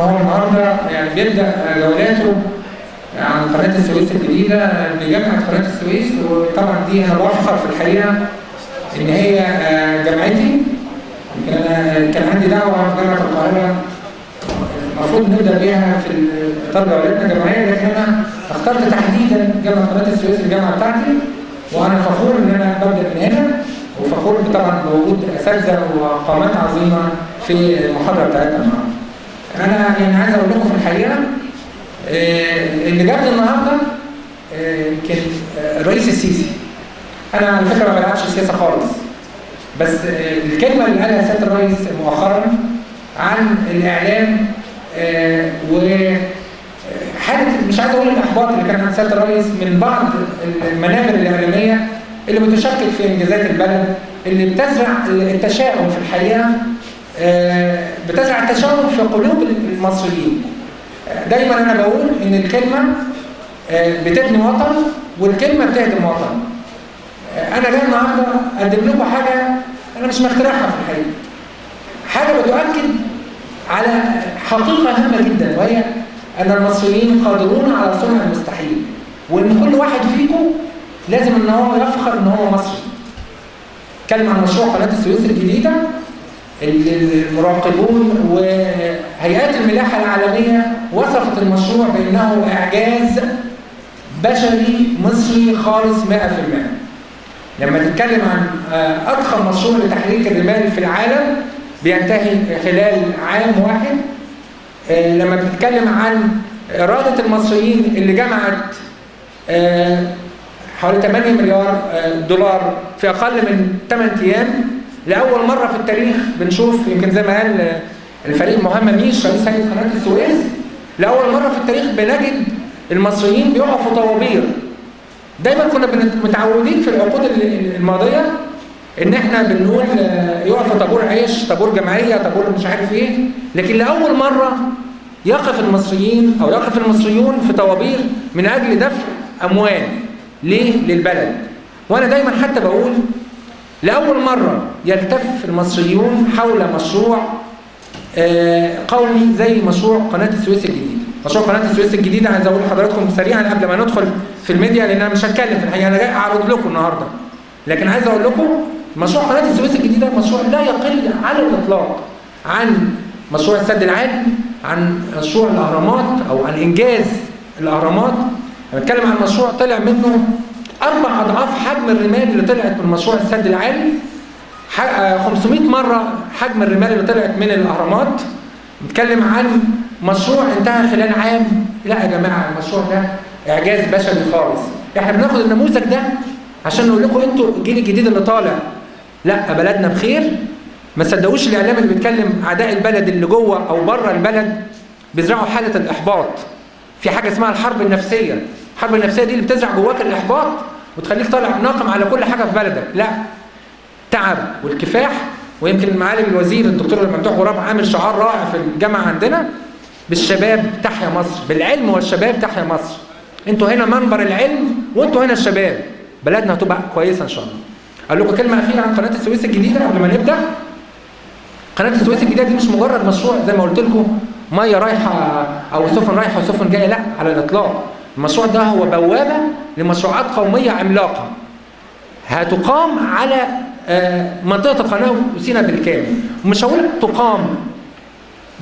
هو النهارده يعني بيبدا جولاته عن قناه السويس الجديده بجامعه قناه السويس، وطبعا دي انا بفخر في الحقيقه ان هي جامعتي. يمكن انا كان عندي دعوه في جامعه القاهره المفروض نبدا بيها في اطار جولاتنا الجامعيه، لكن انا اخترت تحديدا جامعه قناه السويس الجامعه بتاعتي، وانا فخور ان انا ببدا من هنا، وفخور طبعا بوجود اساتذه وقامات عظيمه في المحاضره بتاعتنا النهارده. انا يعني عايز اقول لكم في الحقيقه اللي جابني النهارده يمكن الرئيس السيسي. انا على فكره ما بلعبش سياسه خالص، بس الكلمه اللي قالها سياده الرئيس مؤخرا عن الاعلام وحاله مش عايز اقول الاحباط اللي كان عند سياده الرئيس من بعض المنابر الاعلاميه اللي بتشكك في انجازات البلد، اللي بتزرع التشاؤم في الحقيقه، بتزرع التشاؤم في قلوب المصريين. دايما انا بقول ان الكلمه بتبني وطن والكلمه بتهدم وطن. انا جاي النهارده اقدم لكم حاجه انا مش مخترعها في الحقيقه، حاجه بتؤكد على حقيقه هامه جدا، وهي ان المصريين قادرون على صنع المستحيل، وان كل واحد فيكم لازم ان هو يفخر ان هو مصري. اتكلم عن مشروع قناه السويس الجديده. المراقبون وهيئات الملاحه العالميه وصفت المشروع بانه اعجاز بشري مصري خالص 100%. لما تتكلم عن اضخم مشروع لتحريك الرمال في العالم بينتهي خلال عام واحد، لما بتتكلم عن اراده المصريين اللي جمعت حوالي 8 مليار دولار في اقل من 8 ايام، لاول مره في التاريخ بنشوف، يمكن زي ما قال الفريق مهمه ميش رئيس هيئه قناه السويس، لاول مره في التاريخ بنجد المصريين بيقفوا طوابير. دايما كنا متعودين في العقود الماضيه ان احنا بنقول يقف طابور عيش، طابور جمعيه، طابور مش عارف ايه، لكن لاول مره يقف المصريين او يقف المصريون في طوابير من اجل دفع اموال ليه؟ للبلد. وانا دايما حتى بقول لاول مره يلتف المصريون حول مشروع قومي زي مشروع قناه السويس الجديده. مشروع قناه السويس الجديده عايز اقول لحضراتكم سريعا قبل ما ندخل في الميديا، لان انا مش هتكلم في الحقيقه، انا جاي اعرض لكم النهارده، لكن عايز اقول لكم مشروع قناه السويس الجديده مشروع لا يقل على الاطلاق عن مشروع السد العالي، عن مشروع الاهرامات او عن انجاز الاهرامات. انا بتكلم عن مشروع طلع منه 4 أضعاف حجم الرمال اللي طلعت من مشروع السد العالي، 500 مرة حجم الرمال اللي طلعت من الأهرامات. بنتكلم عن مشروع انتهى خلال عام. لا يا جماعة، المشروع ده إعجاز بشري خالص. احنا بناخد النموذج ده عشان نقول لكم انتوا الجيل الجديد اللي طالع لا بلدنا بخير. ما تصدقوش الإعلام اللي بيتكلم أعداء البلد اللي جوه أو بره البلد بيزرعوا حالة الإحباط. في حاجة اسمها الحرب النفسية. الحرب النفسية دي اللي بتزرع جواك الإحباط وتخليك طالع ناقم على كل حاجة في بلدك. لا، تعب والكفاح. ويمكن معالي الوزير الدكتور ممدوح غراب عامل شعار رائع في الجامعة عندنا: بالشباب تحيا مصر، بالعلم والشباب تحيا مصر. انتوا هنا منبر العلم وانتوا هنا الشباب، بلدنا هتبقى كويسة ان شاء الله. اقول لكم كلمة أخيرة عن قناة السويس الجديدة قبل ما نبدأ. قناة السويس الجديدة دي مش مجرد مشروع زي ما قلت لكم مية رايحة أو سفن رايحة وسفن جاية، لا على الإطلاق. المشروع ده هو بوابة لمشروعات قومية عملاقة هتقام على منطقة القناة وسيناء بالكامل. ومش هقول تقام،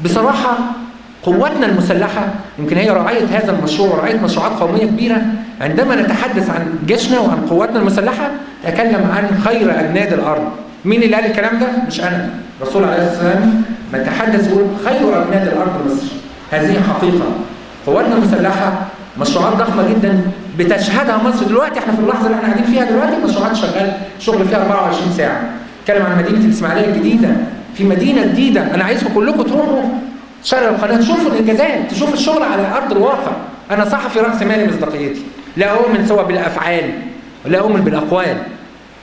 بصراحة قواتنا المسلحة يمكن هي رعاية هذا المشروع ورعاية مشروعات قومية كبيرة. عندما نتحدث عن جيشنا وعن قواتنا المسلحة أتكلم عن خير أجناد الأرض. مين اللي قال الكلام ده؟ مش أنا، الرسول عليه الصلاة والسلام ما تحدث يقول خير أجناد الأرض مصر. هذه حقيقة. قواتنا المسلحة مشروعات ضخمة جدا بتشهدها مصر دلوقتي. احنا في اللحظة اللي احنا قاعدين فيها دلوقتي مشروعات شغل فيها 24 ساعة. اتكلم عن مدينة الإسماعيلية الجديدة. في مدينة جديدة أنا عايزكم كلكم تروحوا شارع القناة تشوفوا الإنجازات، تشوفوا الشغل على أرض الواقع. أنا صحفي رأس مالي مصداقيتي، لا أؤمن سوى بالأفعال ولا أؤمن بالأقوال.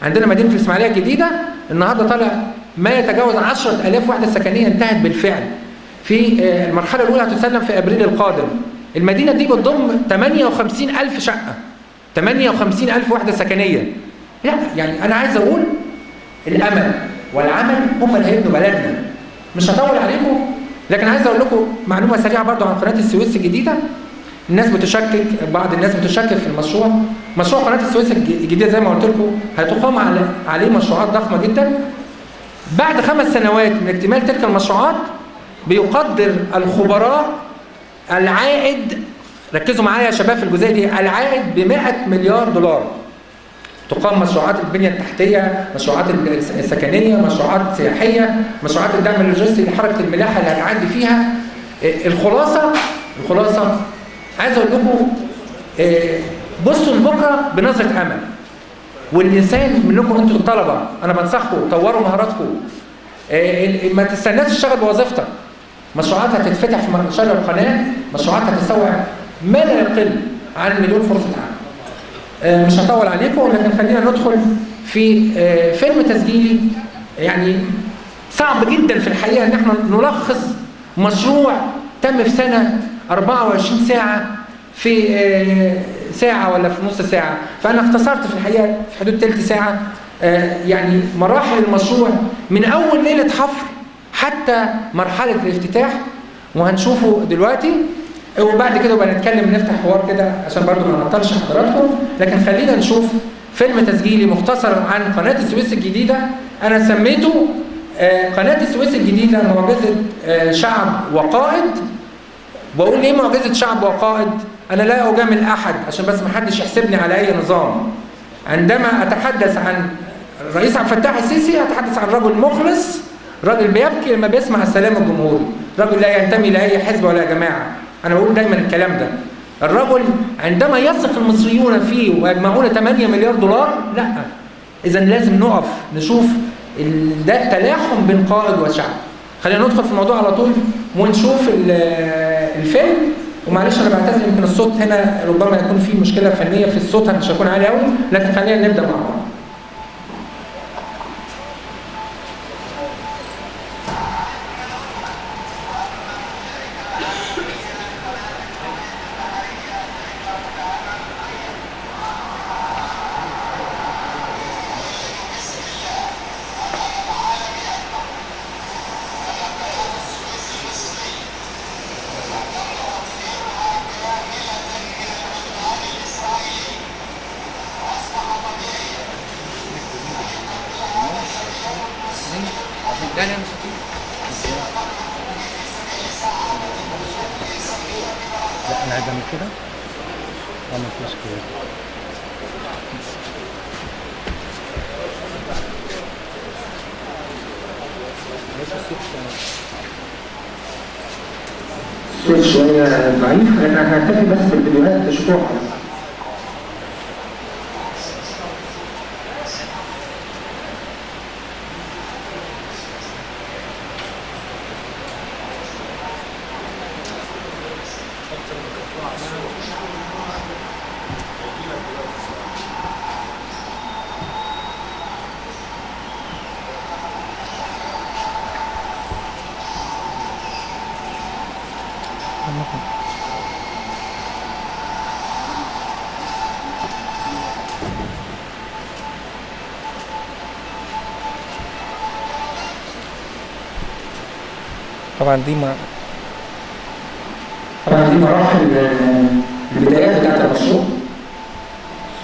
عندنا مدينة الإسماعيلية الجديدة النهاردة طالع ما يتجاوز 10,000 وحدة سكنية انتهت بالفعل. في المرحلة الأولى هتسلم في أبريل القادم. المدينة دي بتضم 58,000 شقة، 58,000 وحدة سكنية. لا يعني أنا عايز أقول الأمل والعمل هم اللي هيبنوا بلدنا. مش هطول عليكم، لكن عايز اقول لكم معلومه سريعه برضو عن قناه السويس الجديده. الناس بتشكك، بعض الناس بتشكك في المشروع. مشروع قناه السويس الجديده زي ما قلت لكم هتقام عليه مشروعات ضخمه جدا. بعد 5 سنوات من اكتمال تلك المشروعات بيقدر الخبراء العائد، ركزوا معايا يا شباب في الجزئيه دي، العائد ب$100 مليار. تقام مشروعات البنيه التحتيه، مشروعات السكنيه، مشروعات سياحيه، مشروعات الدعم اللوجستي لحركه الملاحه اللي هتعدي فيها. الخلاصه عايز اقول لكم بصوا لبكره بنظره امل. والانسان منكم انتوا الطلبه انا بنصحكم طوروا مهاراتكم. ما تستناش تشتغل بوظيفتك. مشروعات هتتفتح في شرق القناه، مشروعات هتستوعب ما لا يقل عن مليون فرصه عمل. مش هطول عليكم، لكن خلينا ندخل في فيلم تسجيلي. يعني صعب جدا في الحقيقه ان احنا نلخص مشروع تم في سنه 24 ساعه في ساعه ولا في نص ساعه. فانا اختصرت في الحقيقه في حدود تلت ساعه يعني مراحل المشروع من اول ليله حفر حتى مرحله الافتتاح، وهنشوفه دلوقتي. وبعد كده بقى نتكلم نفتح حوار كده عشان برضو ما نعطلش حضراتكم. لكن خلينا نشوف فيلم تسجيلي مختصر عن قناة السويس الجديدة. أنا سميته قناة السويس الجديدة معجزة شعب وقائد. بقول ليه معجزة شعب وقائد؟ أنا لا أجامل أحد عشان بس ما حدش يحسبني على أي نظام. عندما أتحدث عن الرئيس عبد الفتاح السيسي أتحدث عن رجل مخلص، رجل بيبكي لما بيسمع السلام الجمهوري، رجل لا ينتمي لأي حزب ولا جماعة. أنا بقول دايما الكلام ده. الرجل عندما يثق المصريون فيه ويجمعون 8 مليار دولار، لا، إذا لازم نقف نشوف ده التلاحم بين قائد وشعب. خلينا ندخل في الموضوع على طول ونشوف الفيلم. ومعلش أنا بعتذر يمكن الصوت هنا ربما يكون فيه مشكلة فنية في الصوت، مش هيكون عالي قوي، لكن خلينا نبدأ مع بعض. الصوت شوية ضعيف، أنا هكتفي بس بالفيديوهات تشوفوها. طبعا دي مراحل البدايات بتاعت المشروع.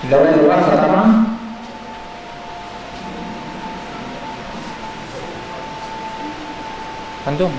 الأوائل الوقفة طبعا عندهم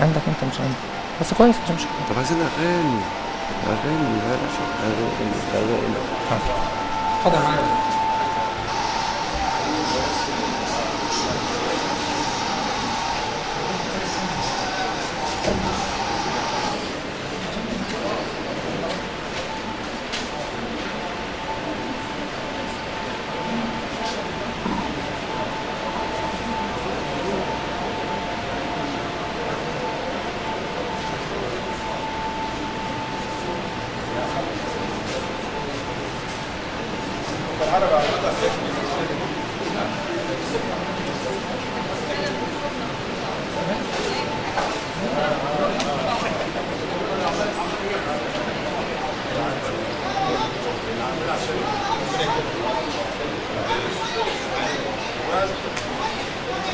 عندك انت مش عندك، بس كويس مش مشكله. طب عايزين اغاني لا اغاني خدها معايا.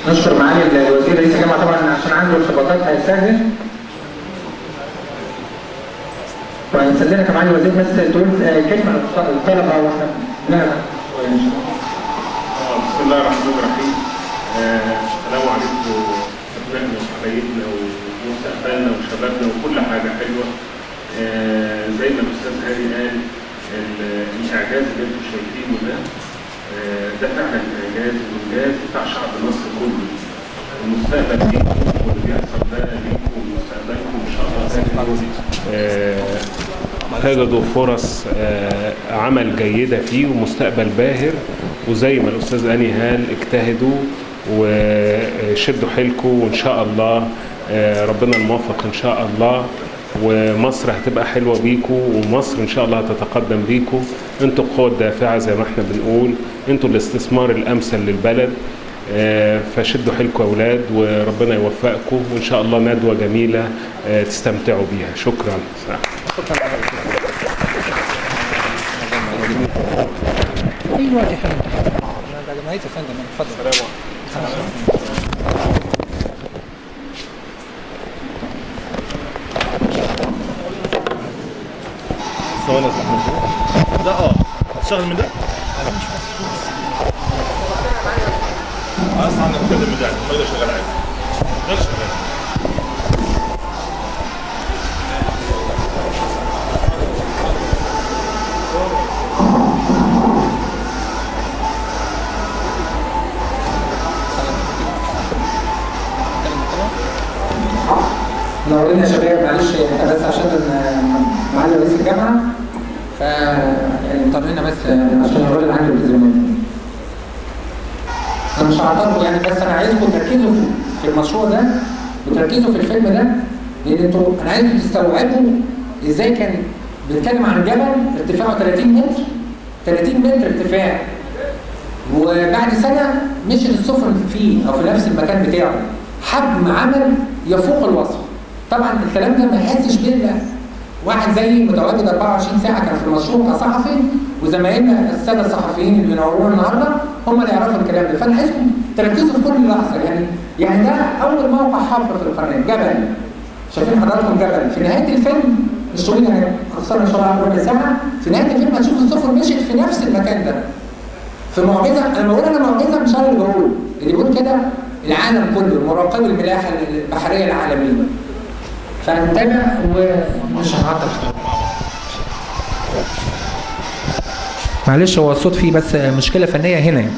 نشكر معالي الوزير رئيس الجامعه طبعا عشان عنده ارتباطات هيستاذن. وهنستاذنك يا معالي الوزير بس تقول كلمه للطلبه واحنا بنعمل. بسم الله الرحمن الرحيم. السلام عليكم ابنائنا وحبايبنا ومستقبلنا وشبابنا وكل حاجه حلوه. زي ما الاستاذ هاني قال الاعجاز اللي انتم شايفينه ده فعلا اعجاز وانجاز بتاع شعب مصر كله. المستقبل ليكم واللي بيحصل ده ليكم ومستقبلكم ان شاء الله تجدوا فرص عمل جيده فيه ومستقبل باهر. وزي ما الاستاذ اني قال اجتهدوا وشدوا حيلكم وان شاء الله ربنا الموفق ان شاء الله. ومصر هتبقى حلوه بيكم ومصر ان شاء الله هتتقدم بيكم. انتوا القوه الدافعه زي ما احنا بنقول، انتوا الاستثمار الامثل للبلد. فشدوا حيلكم يا اولاد وربنا يوفقكم وان شاء الله ندوه جميله تستمتعوا بيها. شكرا. اي وقت يا فندم. بعد ما هيت يا فندم اتفضل. السلام عليكم. ثواني ده هتشتغل من ده؟ اصلا عندك كده من ده ما شغال عادي. ده شغال. نورنا يا شباب. معلش بس عشان معالي رئيس الجامعه اضطرينا بس عشان الراجل عنده التزامات. انا مش هعطلكم يعني، بس انا عايزكم تركزوا في المشروع ده وتركزوا في الفيلم ده، لان انتوا انا عايزكم تستوعبوا ازاي كان بنتكلم عن جبل ارتفاعه 30 متر 30 متر ارتفاع، وبعد سنه مشيت السفن فيه او في نفس المكان بتاعه حجم عمل يفوق الوصف. طبعا الكلام ده ما يحسش بيه واحد زي متواجد 24 ساعه كان في المشروع كصحفي، وزمايلنا الساده الصحفيين اللي بينورونا النهارده هم اللي يعرفوا الكلام ده. فانا عايزكم تركزوا في كل لحظه. يعني ده اول موقع حفر في القناه، جبل. شايفين حضراتكم جبل. في نهايه الفيلم مش طويل يعني اخسرنا ان شاء الله ربع ساعه، في نهايه الفيلم هتشوفوا السفن مشيت في نفس المكان ده. في معجزه، انا بقول انا معجزه مش انا اللي بقول، اللي بيقول كده العالم كله، مراقبي الملاحه البحريه العالميه. فنتابع ومش هنعطل. معلش هو الصوت فيه بس مشكله فنيه هنا يعني.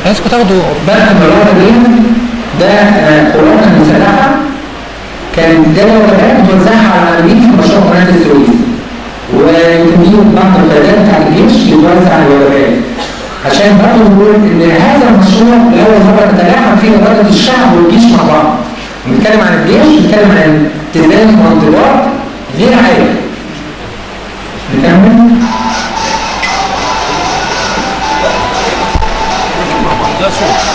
عايزكم تاخدوا بالكم من الورقه دي. ده قوات المسلحه كان ده وجبات متوزعه على العاملين في مشروع قناه السويس، ويمكن بعض القيادات بتاع الجيش يتوزع الوجبات عشان برضه نقول ان هذا المشروع لاول مره تتلاحم فيه اراده الشعب والجيش مع بعض. بنتكلم عن الجيش، بنتكلم عن التزام وانضباط غير عادي. نكمل. ده صوت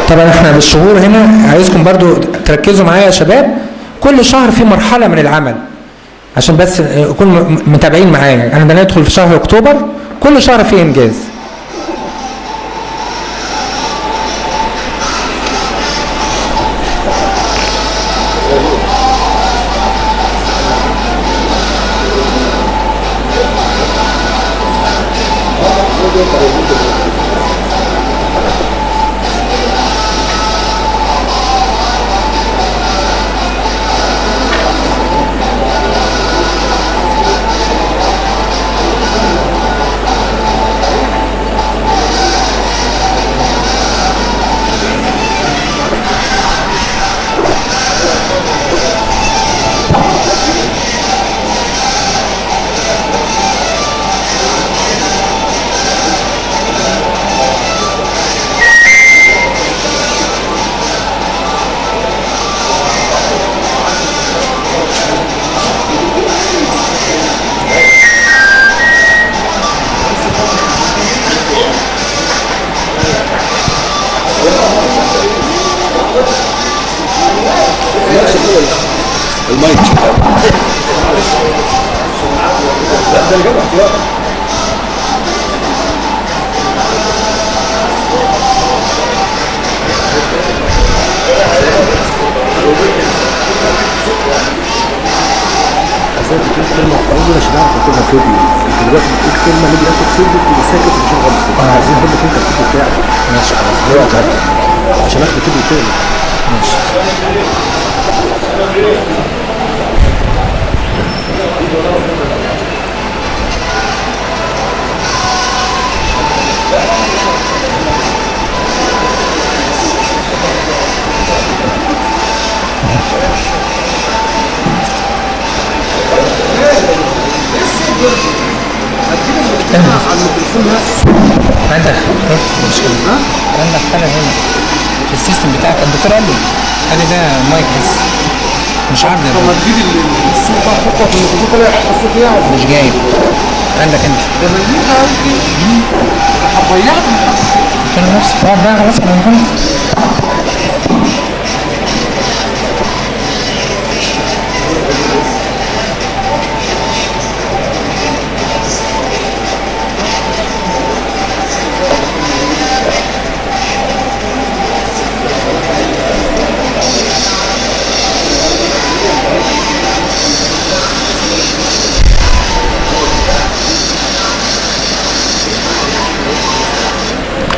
طبعا احنا بالشهور هنا عايزكم برضو تركزوا معايا يا شباب، كل شهر في مرحله من العمل عشان بس يكونوا متابعين معايا. احنا بندخل في شهر اكتوبر، كل شهر فيه انجاز. عشان اخد كده تاني. ماشي. عندك مشكلة؟ عندك حاجة هنا في السيستم بتاعك. الدكتور قال لي ده مايك بس مش عارف ده. لما تجيب الصوت هتحطه في الميكروفون كده يحط الصوت يعني. مش جايب. عندك انت. ده مليها قلبي. هتضيعني. قلت له نفسي اقعد بقى خلاص انا خلاص.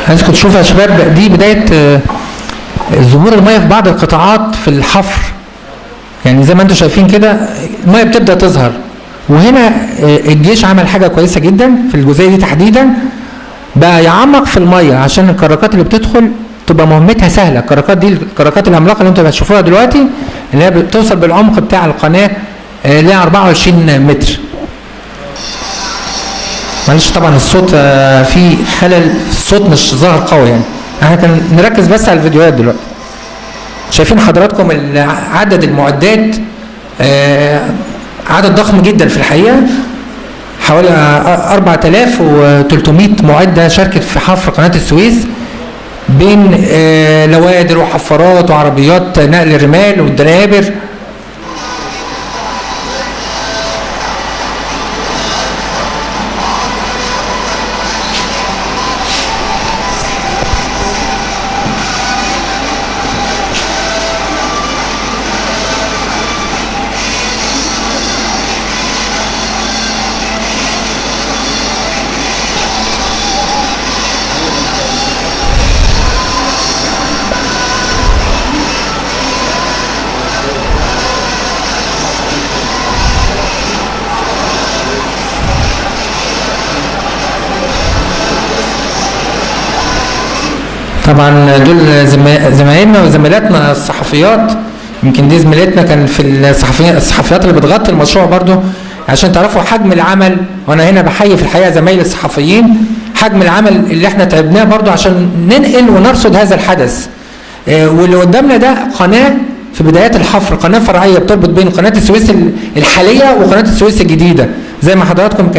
عايزكم تشوفوا يا شباب، دي بداية ظهور المياه في بعض القطاعات في الحفر. يعني زي ما انتم شايفين كده المياه بتبدأ تظهر. وهنا الجيش عمل حاجة كويسة جدا في الجزئية دي تحديدا، بقى يعمق في المياه عشان الكراكات اللي بتدخل تبقى مهمتها سهلة. الكراكات دي الكراكات العملاقة اللي انتم هتشوفوها دلوقتي اللي هي بتوصل بالعمق بتاع القناة ل 24 متر. معلش طبعا الصوت فيه خلل، الصوت مش ظاهر قوي يعني. احنا كان نركز بس على الفيديوهات دلوقتي. شايفين حضراتكم عدد المعدات، عدد ضخم جدا في الحقيقه، حوالي 4300 معده شاركت في حفر قناه السويس بين لوادر وحفارات وعربيات نقل الرمال والدنابر. طبعا دول زمايلنا وزميلاتنا الصحفيات. يمكن دي زميلتنا كان في الصحفيات اللي بتغطي المشروع برضو عشان تعرفوا حجم العمل. وانا هنا بحيي في الحقيقه زمايلي الصحفيين حجم العمل اللي احنا تعبناه برضو عشان ننقل ونرصد هذا الحدث. واللي قدامنا ده قناه في بدايات الحفر، قناه فرعيه بتربط بين قناه السويس الحاليه وقناه السويس الجديده. زي ما حضراتكم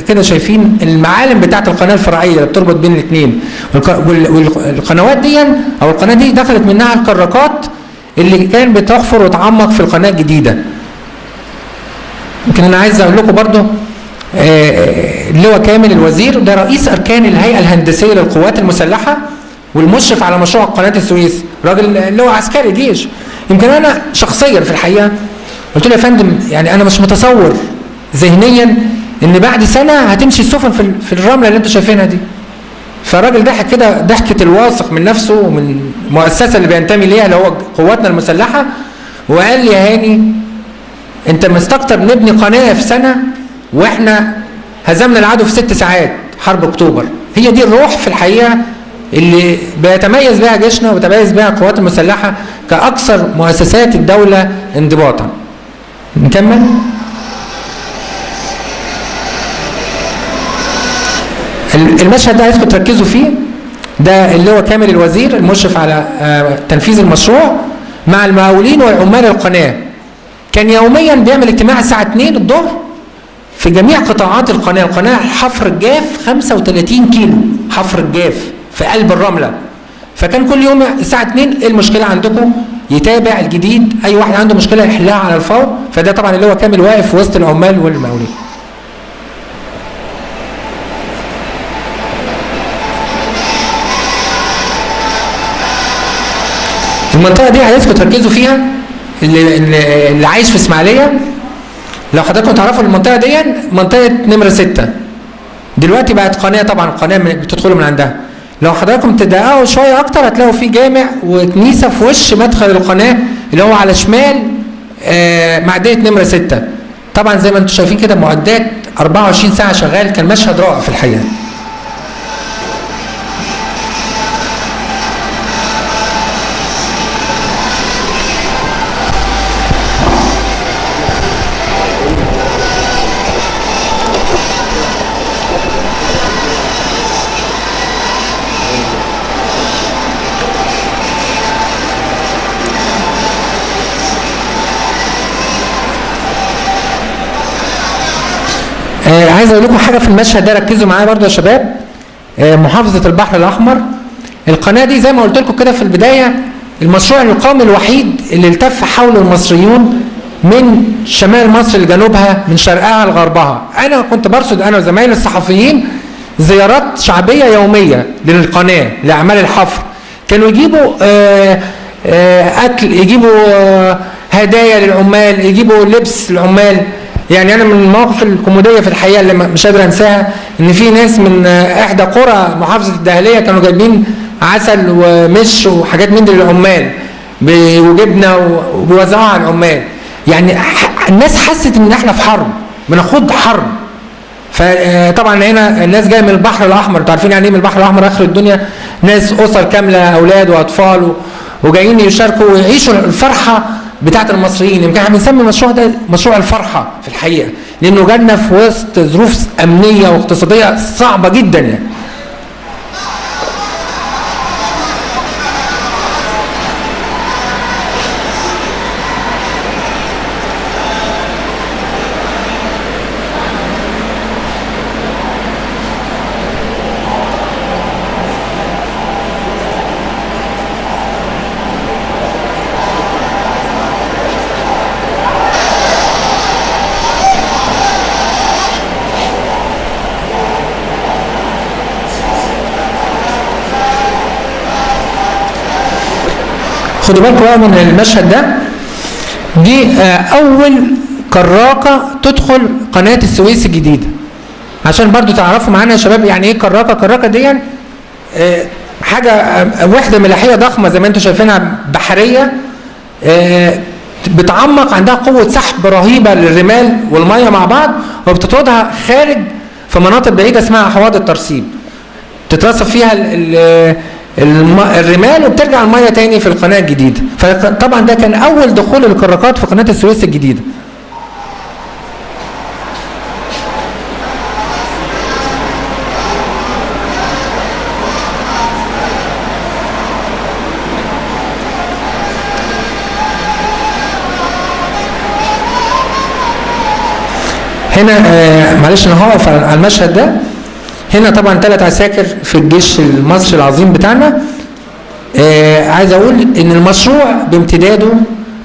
كده شايفين المعالم بتاعه القناه الفرعيه اللي بتربط بين الاثنين، والقنوات دي او القناه دي دخلت منها الكراكات اللي كان بتحفر وتعمق في القناه الجديده. يمكن انا عايز اقول لكم برضو اللواء كامل الوزير ده رئيس اركان الهيئه الهندسيه للقوات المسلحه والمشرف على مشروع قناه السويس، راجل لواء عسكري جيش. يمكن انا شخصيا في الحقيقه قلت له يا فندم يعني انا مش متصور ذهنيا ان بعد سنه هتمشي السفن في الرمله اللي انتوا شايفينها دي. فالراجل ضحك كده ضحكه الواثق من نفسه ومن المؤسسه اللي بينتمي ليها اللي هو قواتنا المسلحه، وقال لي يا هاني انت مستكتر نبني قناه في سنه واحنا هزمنا العدو في 6 ساعات حرب اكتوبر. هي دي الروح في الحقيقه اللي بيتميز بها جيشنا وبيتميز بها القوات المسلحه كاكثر مؤسسات الدوله انضباطا. نكمل. المشهد ده عايزكم تركزوا فيه، ده اللي هو كامل الوزير المشرف على تنفيذ المشروع مع المقاولين وعمال القناه. كان يوميا بيعمل اجتماع الساعه 2 الظهر في جميع قطاعات القناه، القناه حفر الجاف 35 كيلو حفر الجاف في قلب الرمله. فكان كل يوم الساعه 2 ايه المشكله عندكم؟ يتابع الجديد، اي واحد عنده مشكله يحلها على الفور. فده طبعا اللي هو كامل واقف وسط العمال والمقاولين. المنطقه دي عايزكم تركزوا فيها، اللي عايش في اسماعيليه لو حضراتكم تعرفوا المنطقه دي منطقه نمره 6 دلوقتي بقت قناه، طبعا القناه بتدخلوا من عندها. لو حضراتكم تدققوا شويه اكتر هتلاقوا في جامع وكنيسه في وش مدخل القناه اللي هو على شمال معديه نمره 6. طبعا زي ما انتم شايفين كده معدات 24 ساعه شغال، كان مشهد رائع في الحقيقه. عايز اقول لكم حاجه في المشهد ده، ركزوا معايا برضه يا شباب. محافظه البحر الاحمر، القناه دي زي ما قلت لكم كده في البدايه المشروع القومي الوحيد اللي التف حوله المصريون من شمال مصر لجنوبها من شرقها لغربها. انا كنت برصد انا وزمايلي الصحفيين زيارات شعبيه يوميه للقناه لاعمال الحفر. كانوا يجيبوا اكل، يجيبوا هدايا للعمال، يجيبوا لبس للعمال. يعني انا من المواقف الكوميديه في الحقيقه اللي مش قادر انساها ان في ناس من احدى قرى محافظه الدهليه كانوا جايبين عسل ومش وحاجات من دي للعمال وجبنه وبيوزعوها على العمال. يعني الناس حست ان احنا في حرب، بنخوض حرب. فطبعا هنا الناس جايه من البحر الاحمر، انتوا عارفين يعني ايه من البحر الاحمر اخر الدنيا، ناس اسر كامله اولاد واطفال وجايين يشاركوا ويعيشوا الفرحه بتاعت المصريين. يمكن احنا بنسمي المشروع ده مشروع الفرحه في الحقيقه، لانه جالنا في وسط ظروف امنيه واقتصاديه صعبه جدا يعني. خدوا بالكم بقى من المشهد ده، دي اول كراكه تدخل قناه السويس الجديده. عشان برضو تعرفوا معانا يا شباب يعني ايه كراكه. كراكه دي حاجه وحده ملاحيه ضخمه زي ما انتم شايفينها بحريه، بتعمق، عندها قوه سحب رهيبه للرمال والميه مع بعض، وبتطردها خارج في مناطق بعيده اسمها حواض الترسيب. تترسب فيها الرمال وبترجع الميه تاني في القناه الجديده. فطبعا ده كان اول دخول الكراكات في قناه السويس الجديده. هنا معلش انا هقف على المشهد ده. هنا طبعا 3 عساكر في الجيش المصري العظيم بتاعنا. عايز اقول ان المشروع بامتداده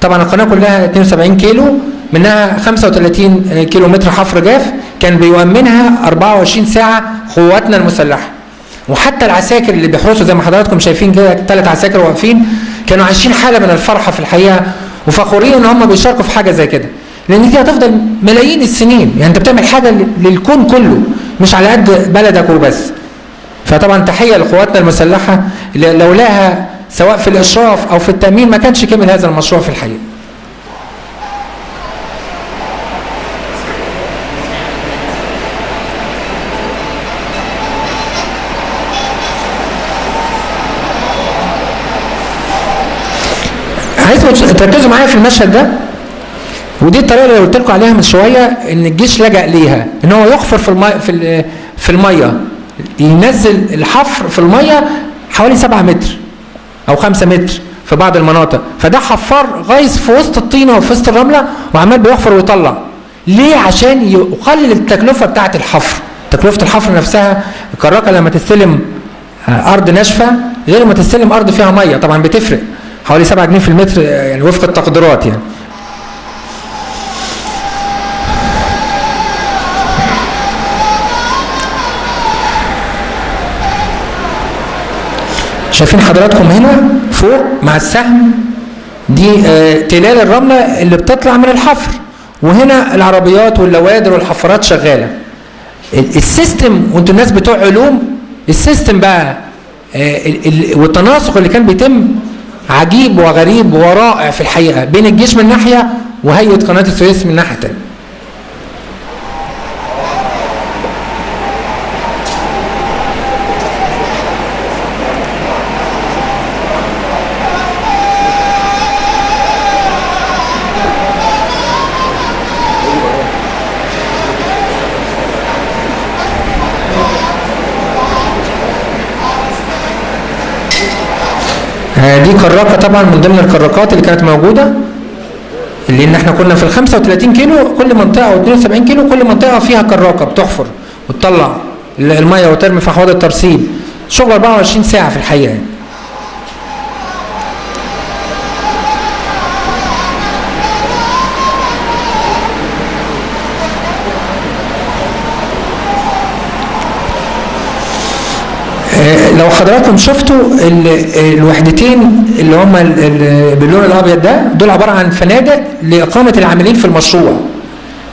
طبعا القناه كلها 72 كيلو، منها 35 كيلو متر حفر جاف كان بيؤمنها 24 ساعه قواتنا المسلحه. وحتى العساكر اللي بيحرسوا زي ما حضراتكم شايفين كده 3 عساكر واقفين كانوا عايشين حاله من الفرحه في الحقيقه، وفخورين ان هم بيشاركوا في حاجه زي كده، لان دي هتفضل ملايين السنين. يعني انت بتعمل حاجه للكون كله مش على قد بلدك وبس. فطبعا تحيه لقواتنا المسلحه، لولاها سواء في الاشراف او في التامين ما كانش كمل هذا المشروع في الحقيقه. عايزكم تركزوا معايا في المشهد ده، ودي الطريقه اللي قلت لكم عليها من شويه ان الجيش لجأ ليها، ان هو يحفر في الميه، ينزل الحفر في الميه حوالي 7 متر او 5 متر في بعض المناطق، فده حفار غايص في وسط الطينه وفي وسط الرمله وعمال بيحفر ويطلع. ليه؟ عشان يقلل التكلفه بتاعه الحفر. تكلفه الحفر نفسها الكراكه لما تستلم ارض ناشفه غير ما تستلم ارض فيها ميه طبعا بتفرق، حوالي 7 جنيه في المتر يعني وفق التقديرات يعني. شايفين حضراتكم هنا فوق مع السهم دي تلال الرمله اللي بتطلع من الحفر، وهنا العربيات واللوادر والحفارات شغاله. السيستم وانتوا الناس بتوع علوم، السيستم بقى والتناسق اللي كان بيتم عجيب وغريب ورائع في الحقيقه بين الجيش من ناحيه وهيئه قناه السويس من ناحيه ثانيه. دي كراكه طبعا من ضمن الكراكات اللي كانت موجوده، لان احنا كنا في ال 35 كيلو كل منطقه او 72 كيلو كل منطقه فيها كراكه بتحفر وتطلع الميه وترمي في حوض الترسيب. شغل 24 ساعه في الحقيقه يعني. لو حضراتكم شفتوا الوحدتين اللي هم باللون الابيض ده، دول عباره عن فنادق لاقامه العاملين في المشروع،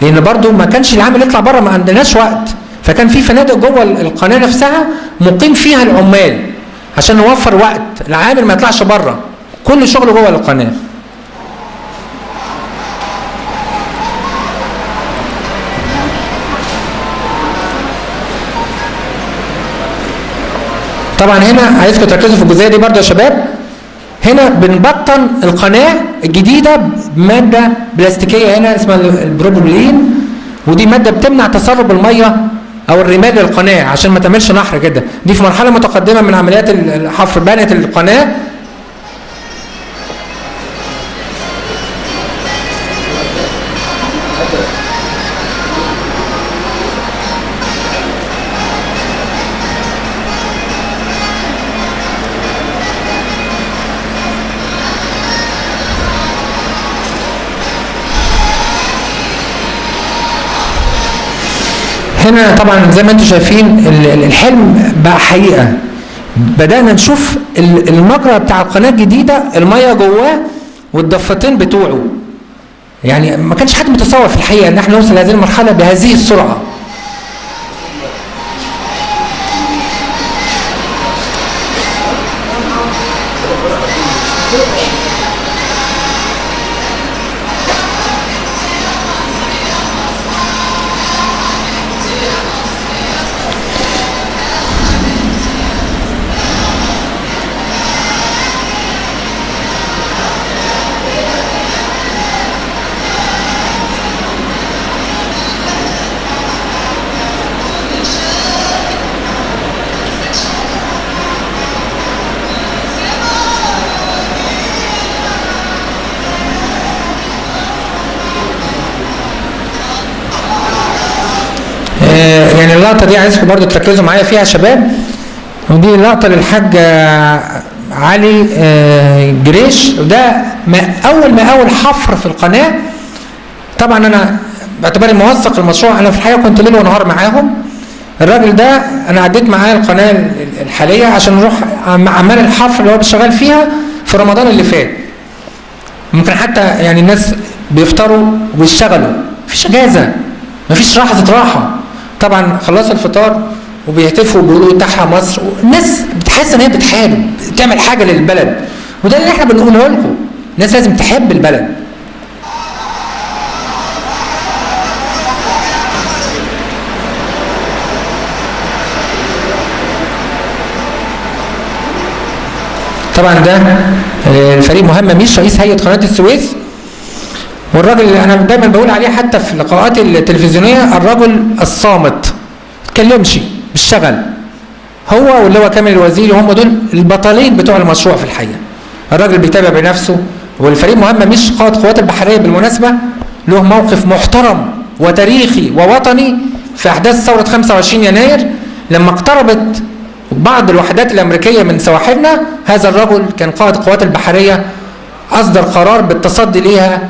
لان برضو ما كانش العامل يطلع بره، ما عندناش وقت، فكان في فنادق جوه القناه نفسها مقيم فيها العمال عشان نوفر وقت العامل ما يطلعش بره، كل شغله جوه القناه. طبعا هنا عايزكم تركزوا في الجزئيه دي برضه يا شباب. هنا بنبطن القناه الجديده بماده بلاستيكيه هنا اسمها البروبولين، ودي ماده بتمنع تسرب الميه او الرمال للقناه عشان ما تعملش نحر كده. دي في مرحله متقدمه من عمليات الحفر بنت القناه. هنا طبعا زي ما انتم شايفين الحلم بقى حقيقه. بدانا نشوف المجرى بتاع القناه الجديده الميه جواه والضفتين بتوعه. يعني ما كانش حد متصور في الحقيقه ان احنا نوصل لهذه المرحله بهذه السرعه. يعني اللقطه دي عايزكم برضو تركزوا معايا فيها يا شباب، ودي لقطه للحاج علي جريش، وده اول حفر في القناه. طبعا انا باعتباري موثق المشروع، انا في الحقيقه كنت ليل ونهار معاهم. الراجل ده انا عديت معاه القناه الحاليه عشان نروح اعمال الحفر اللي هو شغال فيها في رمضان اللي فات. ممكن حتى يعني الناس بيفطروا وبيشتغلوا، مفيش اجازه، مفيش لحظه راحه. طبعا خلصوا الفطار وبيهتفوا وبيقولوا تحيا مصر، الناس بتحس ان هي بتحارب، بتعمل حاجه للبلد، وده اللي احنا بنقوله لكم. الناس لازم تحب البلد. طبعا ده الفريق مهمة مش رئيس هيئة قناة السويس، والراجل اللي انا دايما بقول عليه حتى في اللقاءات التلفزيونية الرجل الصامت، ما بيتكلمش، بيشتغل. هو واللي هو كامل الوزيري هم دول البطلين بتوع المشروع في الحقيقة. الراجل بيتابع بنفسه. والفريق مهمة مش قائد القوات البحرية بالمناسبة له موقف محترم وتاريخي ووطني في احداث ثورة 25 يناير لما اقتربت بعض الوحدات الامريكيه من سواحلنا. هذا الرجل كان قائد القوات البحريه، اصدر قرار بالتصدي ليها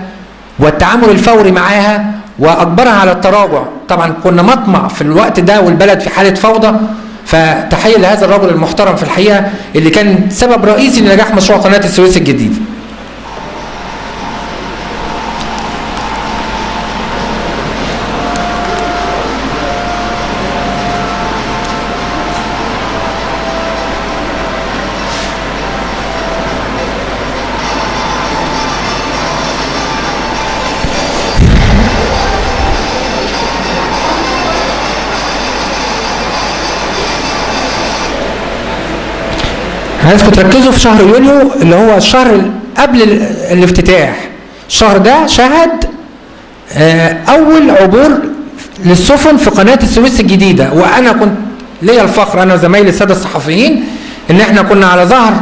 والتعامل الفوري معاها واجبرها على التراجع. طبعا كنا مطمع في الوقت ده والبلد في حاله فوضى، فتحيه لهذا الرجل المحترم في الحقيقه اللي كان سبب رئيسي لنجاح مشروع قناه السويس الجديده. عايزكم تركزوا في شهر يوليو اللي هو الشهر قبل الافتتاح. الشهر ده شهد اول عبور للسفن في قناه السويس الجديده، وانا كنت ليا الفخر انا وزمايلي الساده الصحفيين ان احنا كنا على ظهر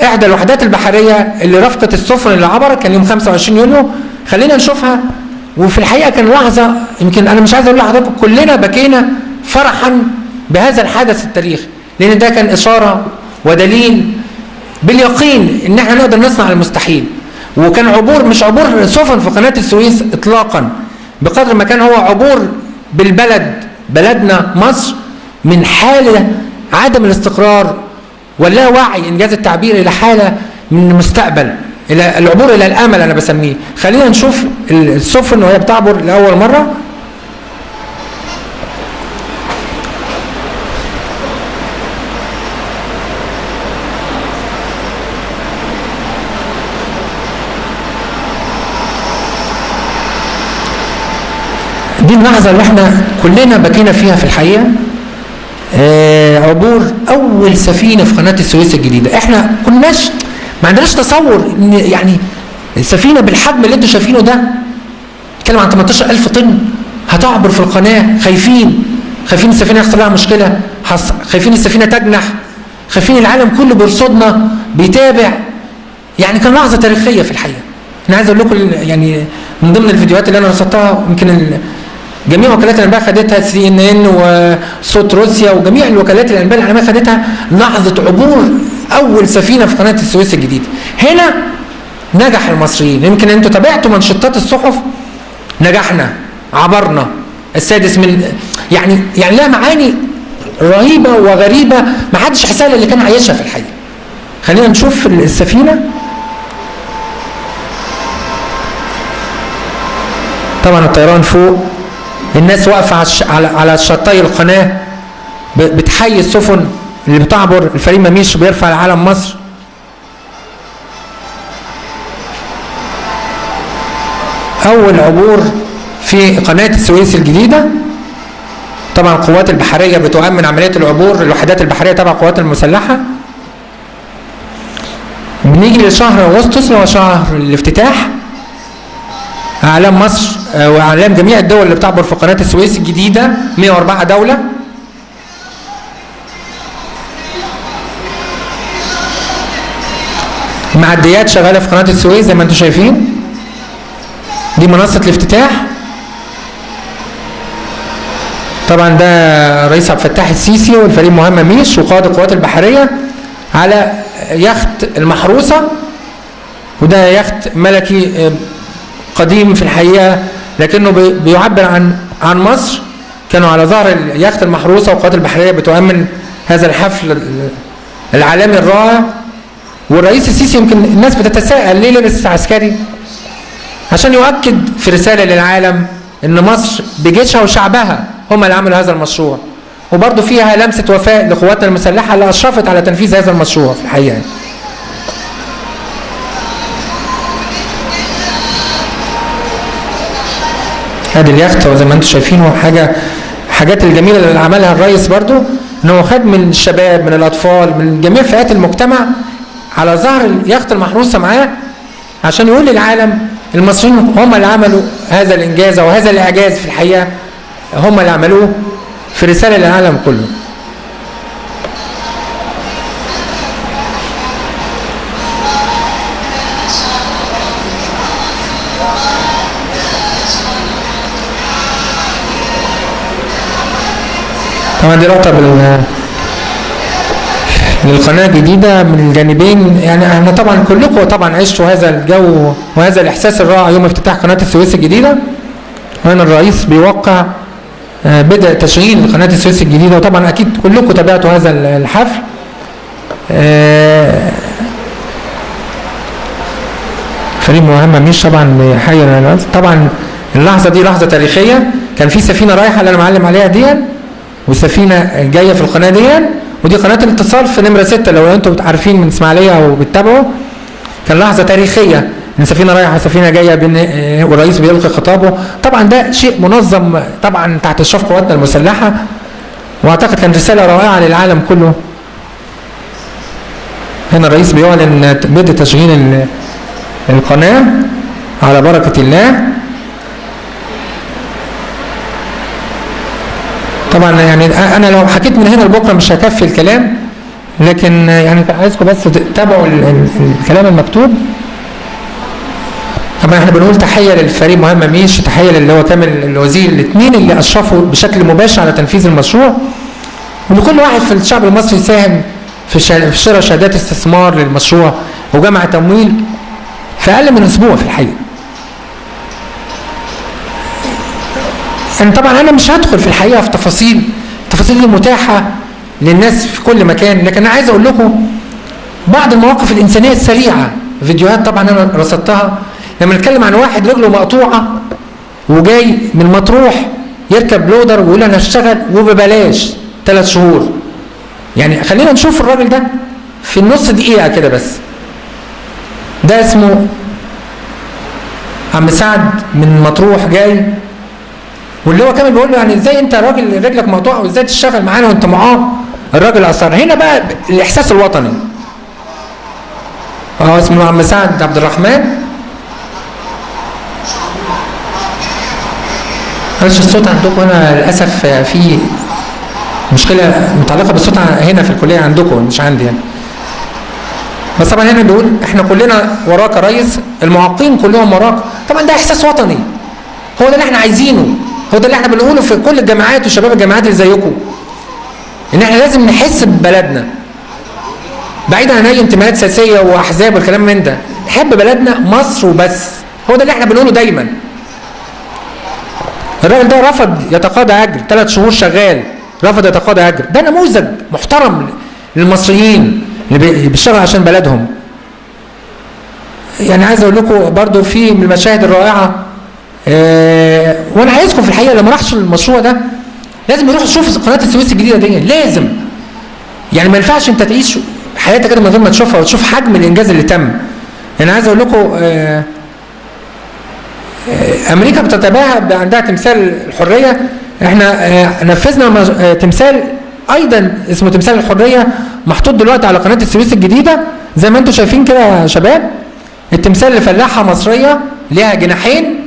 احدى الوحدات البحريه اللي رافقت السفن اللي عبرت. كان يوم 25 يوليو، خلينا نشوفها. وفي الحقيقه كان لحظه يمكن انا مش عايز اقول لحضراتكم كلنا بكينا فرحا بهذا الحدث التاريخي، لان ده كان اشاره ودليل باليقين ان احنا نقدر نصنع المستحيل. وكان عبور مش عبور سفن في قناه السويس اطلاقا، بقدر ما كان هو عبور بالبلد، بلدنا مصر، من حاله عدم الاستقرار واللا وعي انجاز التعبير الى حاله من المستقبل، الى العبور الى الامل انا بسميه. خلينا نشوف السفن وهي بتعبر لاول مره. دي اللحظة اللي احنا كلنا بكينا فيها في الحقيقة. عبور أول سفينة في قناة السويس الجديدة. احنا كناش ما عندناش تصور ان يعني سفينة بالحجم اللي انتوا شايفينه ده، بتتكلم عن 18,000 طن هتعبر في القناة. خايفين السفينة يحصل لها مشكلة، خايفين السفينة تجنح، خايفين العالم كله بيرصدنا بيتابع. يعني كان لحظة تاريخية في الحقيقة. انا عايز اقول لكم يعني من ضمن الفيديوهات اللي انا رصدتها، يمكن جميع وكالات الانباء خدتها، CNN وصوت روسيا وجميع الوكالات الانباء العالميه خدتها، لحظه عبور اول سفينه في قناه السويس الجديده. هنا نجح المصريين. يمكن انتوا تابعتوا منشطات الصحف، نجحنا، عبرنا السادس من يعني لها معاني رهيبه وغريبه ما حدش حسها الا اللي كان عايشها في الحقيقه. خلينا نشوف السفينه. طبعا الطيران فوق، الناس واقفه على شطي القناه بتحيي السفن اللي بتعبر. الفريق مميش بيرفع علم مصر. اول عبور في قناه السويس الجديده. طبعا القوات البحريه بتؤمن عمليه العبور، الوحدات البحريه تبع القوات المسلحه. بنيجي لشهر اغسطس اللي هو شهر الافتتاح. اعلام مصر واعلام جميع الدول اللي بتعبر في قناه السويس الجديده، 104 دوله. معديات شغاله في قناه السويس زي ما انتم شايفين. دي منصه الافتتاح. طبعا ده رئيس عبد الفتاح السيسي والفريق مهمة ميش وقائد القوات البحرية على يخت المحروسة، وده يخت ملكي قديم في الحقيقة لكنه بيعبر عن مصر. كانوا على ظهر اليخت المحروسة والقوات البحرية بتؤمن هذا الحفل العالمي الرائع. والرئيس السيسي يمكن الناس بتتساءل ليه لبس عسكري؟ عشان يؤكد في رسالة للعالم ان مصر بجيشها وشعبها هم اللي عملوا هذا المشروع، وبرضه فيها لمسة وفاء لقواتنا المسلحة اللي اشرفت على تنفيذ هذا المشروع في الحقيقة. هذا اليخت وزي ما انتم شايفينه حاجات الجميلة اللي عملها الرئيس برضه ان هو خد من الشباب من الاطفال من جميع فئات المجتمع على ظهر اليخت المحروسة معاه عشان يقول للعالم المصريين هم اللي عملوا هذا الانجاز او هذا الاعجاز في الحقيقة، هم اللي عملوه في رسالة للعالم كله. طبعا دي لقطة للقناة الجديدة من الجانبين. يعني احنا طبعا كلكم طبعا عشتوا هذا الجو وهذا الاحساس الرائع يوم افتتاح قناة السويس الجديدة. هنا الرئيس بيوقع بدء تشغيل قناة السويس الجديدة، وطبعا اكيد كلكم تابعتوا هذا الحفل. فريق مهمة مش طبعا بيحيي طبعا اللحظة دي لحظة تاريخية. كان في سفينة رايحة اللي انا معلم عليها دي، وسفينة جاية في القناة دي، ودي قناة الاتصال في نمرة 6 لو انتم عارفين من اسماعيلية او بتتابعوا. كان لحظة تاريخية ان سفينة رايحة سفينة جاية والرئيس بيلقي خطابه. طبعا ده شيء منظم طبعا تحت اشراف قواتنا المسلحة، واعتقد كان رسالة رائعة للعالم كله. هنا الرئيس بيعلن بدء تشغيل القناة على بركة الله. طبعا يعني انا لو حكيت من هنا لبكره مش هكفي الكلام، لكن يعني عايزكم بس تتابعوا الكلام المكتوب. طبعا احنا بنقول تحيه للفريق مهمة ميش، تحيه للي هو كامل الوزير، الاثنين اللي اشرفوا بشكل مباشر على تنفيذ المشروع، ولكل واحد في الشعب المصري ساهم في شراء شهادات استثمار للمشروع وجمع تمويل في اقل من اسبوع في الحقيقه. يعني طبعا انا مش هدخل في الحقيقه في التفاصيل المتاحه للناس في كل مكان، لكن انا عايز اقول لكم بعض المواقف الانسانيه السريعه، فيديوهات طبعا انا رصدتها. لما نتكلم عن واحد رجله مقطوعه وجاي من مطروح يركب لودر ويقول انا هشتغل وببلاش 3 شهور. يعني خلينا نشوف الراجل ده في النص دقيقه كده بس. ده اسمه عم سعد من مطروح جاي، واللي هو كمان بيقول له يعني ازاي انت راجل رجلك مقطوعه وازاي تشتغل معانا وانت معاق؟ الراجل اصر. هنا بقى الاحساس الوطني. اسمه عم سعد عبد الرحمن. معلش الصوت عندكم هنا للاسف في مشكله متعلقه بالصوت هنا في الكليه عندكم مش عندي يعني. بس طبعا هنا بيقول احنا كلنا وراك يا ريس، المعاقين كلهم وراك. طبعا ده احساس وطني، هو ده اللي احنا عايزينه، هو ده اللي احنا بنقوله في كل الجامعات وشباب الجامعات اللي زيكم، ان احنا لازم نحس ببلدنا بعيدا عن اي انتماءات سياسيه واحزاب والكلام من ده. نحب بلدنا مصر وبس، هو ده اللي احنا بنقوله دايما. الراجل ده رفض يتقاضى اجر 3 شهور شغال، رفض يتقاضى اجر. ده نموذج محترم للمصريين اللي بيشتغلوا عشان بلدهم. يعني عايز اقول لكم برضو في من المشاهد الرائعه، وانا عايزكم في الحقيقه لما راحش المشروع ده لازم يروح يشوف قناه السويس الجديده دي، لازم. يعني ما ينفعش انت تعيش حياتك كده من غير ما تشوفها وتشوف حجم الانجاز اللي تم. يعني عايز اقول لكم امريكا بتتباهى عندها تمثال الحريه. احنا نفذنا تمثال ايضا اسمه تمثال الحريه محطوط دلوقتي على قناه السويس الجديده زي ما انتم شايفين كده يا شباب. التمثال لفلاحه مصريه ليها جناحين،